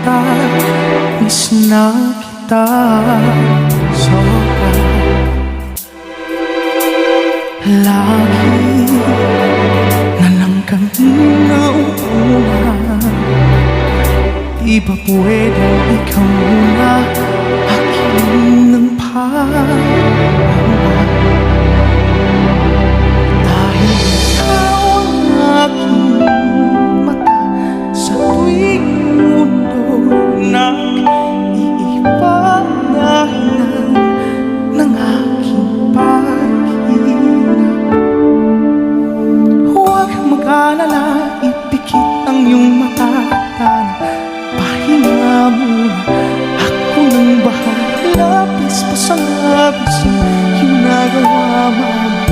kita, miss na kita sobra. Lagi na lang kami nauunan, di ba pwedeng ikaw muna akin ng pangamba? Dahil ikaw ang aking mata sa tuwing mundo nag-iiba dahilan ng aking pag-iinap. Huwag mag-alala, ipikit ang iyong mata, pahinga muna, ako nang bahala. Labis pa sa labis yung nagawa mo.